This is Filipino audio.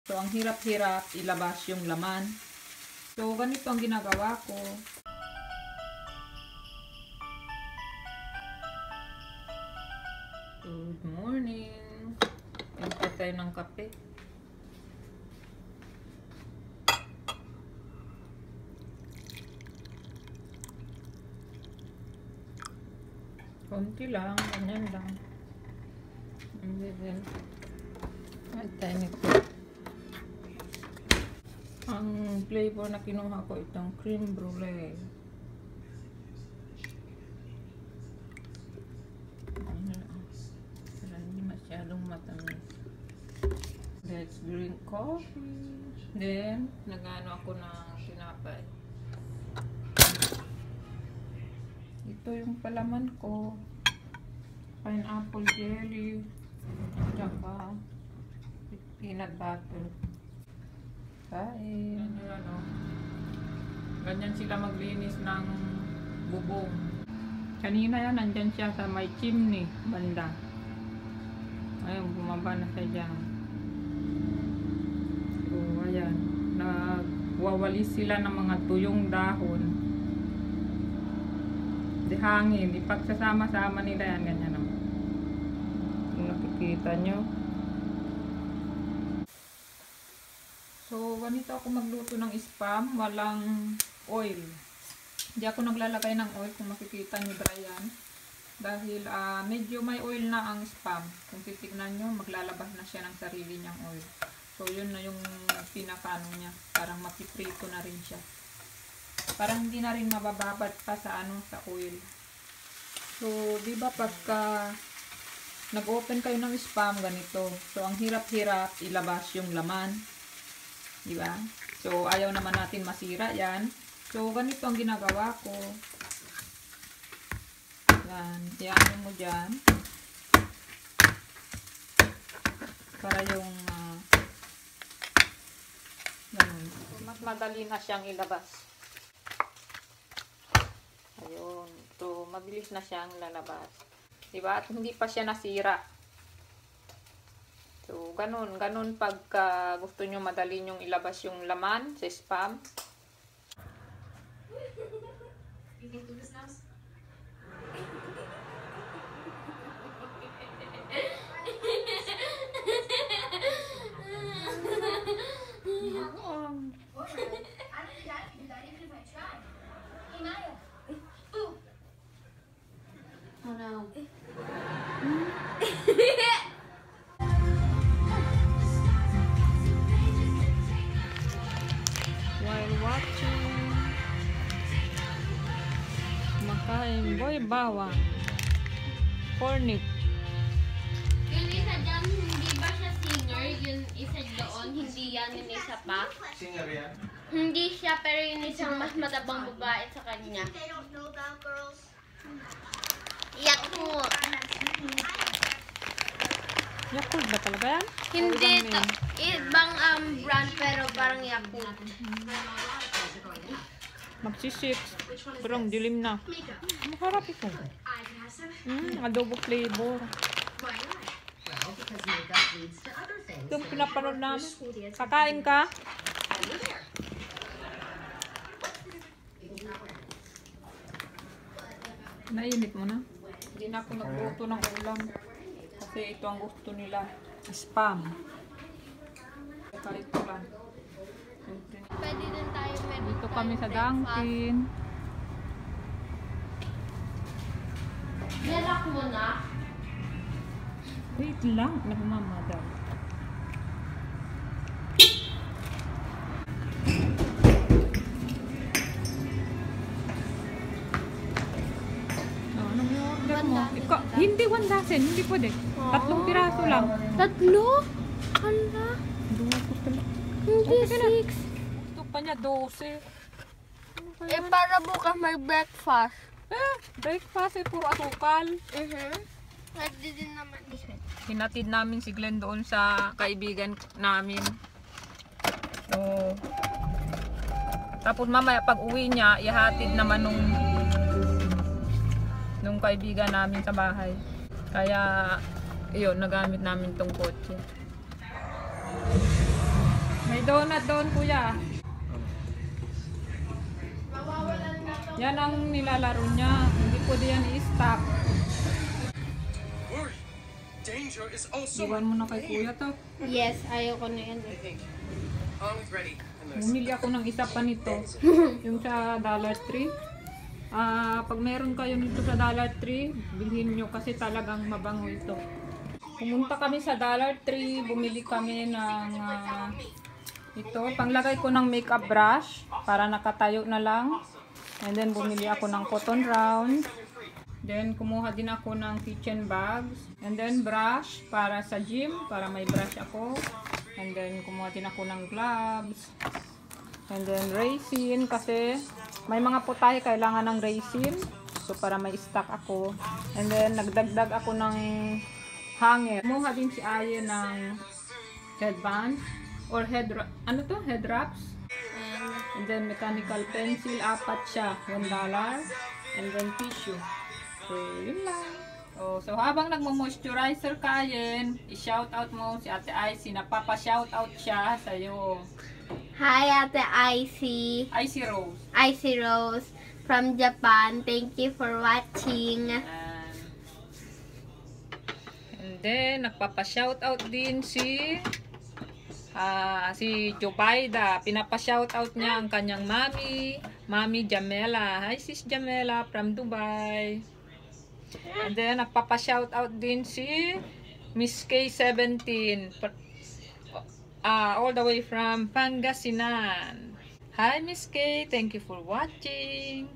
So, ang hirap-hirap ilabas yung laman. So, ganito ang ginagawa ko. Good morning. Inupa tayo ng kape. Konti lang, ganyan lang. And then, add tayo nito. Ang flavor na kinuha ko itong cream brulee. Para hindi masyadong matamis. Let's drink coffee. Then, nag-ano ako ng tinapay. Ito yung palaman ko. Pineapple jelly. Tsaka peanut butter. Kain. Ganyan sila maglinis ng bubong. Kanina yan, nandyan siya sa may chimney banda. Ayun, bumaba na siya dyan. So, ayan. Nagwawalis sila ng mga tuyong dahon. Di hangin. Ipagsasama-sama nila yan. Ganyan naman. Kung nakikita nyo. So, ganito ako magluto ng spam. Walang oil. Hindi ako naglalagay ng oil. Kung makikita nyo, dry yan. Dahil medyo may oil na ang spam. Kung titignan nyo, maglalabas na siya ng sarili niyang oil. So, yun na yung pinaka-ano niya. Parang mapiprito na rin siya. Parang hindi na rin mabababad pa sa sa oil. So, di ba pagka nag-open kayo ng spam, ganito. So, ang hirap-hirap ilabas yung laman. Di ba? So, ayaw naman natin masira yan. So, ganito ang ginagawa ko. Yan. Iyan mo dyan. Para yung ganun. So, mas madali na siyang ilabas. Ayun. So, mabilis na siyang lalabas. Diba? At hindi pa siya nasira. So, ganun pagka gusto nyo madali nyong ilabas yung laman sa spam. You can do this now? Oh no. While watching, makain boy bawang, cornet. Yung isa dyan, hindi ba siya singer? Yung isa doon, hindi yan. Yung isa pa. Singer yan? Hindi siya, pero yung isang mas matabang babae sa kanya. Yakult. Yakult ba talaga yan? Hindi, ibang brand pero parang Yakult. Magsisix. Pero ang dilim na. Maharap ito. Adobo flavor. Ito yung pinapanood namin. Kakain ka? Nainit mo na? Hindi na ako nagluto ng ulam. Kasi ito ang gusto nila. Spam. Saka ito lang. Pwede din tayo Dito kami sa Dunkin. Nilak mo na? Wait lang. Nagmamadal. Anong i-order mo? Hindi 1 dozen. Hindi pwede. 3 piraso lang. 3? Hala? Hindi 6. Gusto pa niya 12. Eh, para bukas may breakfast. Breakfast eh. Puro asukal. Pwede din naman. Hinatid namin si Glenn doon sa kaibigan namin. So, tapos mamaya pag uwi niya, ihatid naman nung kaibigan namin sa bahay. Kaya, yun, nagamit namin tong kotse. donut doon, kuya. Yan ang nilalaro niya. Hindi pwede yan i-stop. Danger is also Iwan mo na kay kuya to. Yes, ayoko na yan. armed ready. Bumili ako ng isa pa nito. Yung sa Dollar Tree. Pag meron kayo nito sa Dollar Tree, bilhin nyo kasi talagang mabango ito. Pumunta kami sa Dollar Tree, bumili kami ng ito. Panglagay ko ng makeup brush para nakatayo na lang. And then bumili ako ng cotton round. Then kumuha din ako ng kitchen bags. And then brush para sa gym, para may brush ako. And then kumuha din ako ng gloves. And then resin kasi may mga putahe kailangan ng resin. So para may stock ako. And then nagdagdag ako ng hanger. Kumuha din si Aye ng headband or head wraps. And then mechanical pencil, 4 siya, $1. And then tissue. So, yun lang. So habang nagmo-moisturizer ka, Ayen, i-shoutout mo si Ate Icy. Napapa-shoutout siya sa'yo. Hi, Ate Icy. Icy Rose. Icy Rose from Japan. Thank you for watching. And then, nagpapa-shoutout din si Jobaida. Pinapa-shoutout niya ang kanyang Mami Jamela. Hi, Sis Jamela from Dubai. And then, nagpapa-shoutout din si Miss K17. All the way from Pangasinan. Hi, Miss K. Thank you for watching.